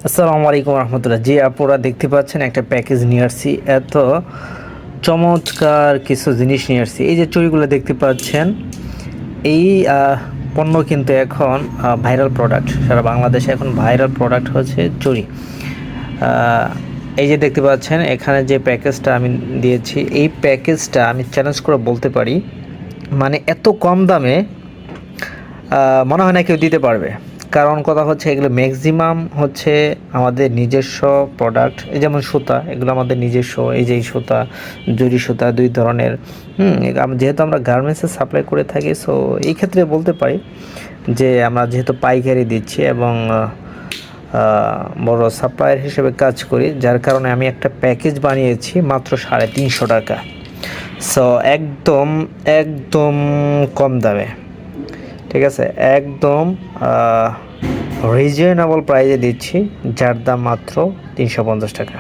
আসসালামু আলাইকুম রহমতুল্লাহ। জি আপুরা দেখতে পাচ্ছেন একটা প্যাকেজ নিয়ে আসছি। এত চমৎকার কিছু জিনিস নিয়ে আসছি। এই যে চুড়িগুলো দেখতে পাচ্ছেন, এই পণ্য কিন্তু এখন ভাইরাল প্রোডাক্ট। সারা বাংলাদেশে এখন ভাইরাল প্রোডাক্ট হচ্ছে চুড়ি। এই যে দেখতে পাচ্ছেন এখানে যে প্যাকেজটা আমি দিয়েছি, এই প্যাকেজটা আমি চ্যালেঞ্জ করে বলতে পারি, মানে এত কম দামে মনে হয় না কেউ দিতে পারবে। কারণ কথা হচ্ছে এগুলো ম্যাক্সিমাম হচ্ছে আমাদের নিজস্ব প্রোডাক্ট। এই যেমন সুতা, এগুলো আমাদের নিজস্ব। এই যে এই সুতা, জরি সুতা, দুই ধরনের। যেহেতু আমরা গার্মেন্টসে সাপ্লাই করে থাকি, সো এই ক্ষেত্রে বলতে পারি যে আমরা যেহেতু পাইকারি দিচ্ছি এবং বড় সাপ্লায়ার হিসেবে কাজ করি, যার কারণে আমি একটা প্যাকেজ বানিয়েছি মাত্র 350 টাকা। সো একদম একদম কম দামে, ঠিক আছে, একদম রিজনেবল প্রাইসে দিচ্ছি, যার দাম মাত্র 350 টাকা।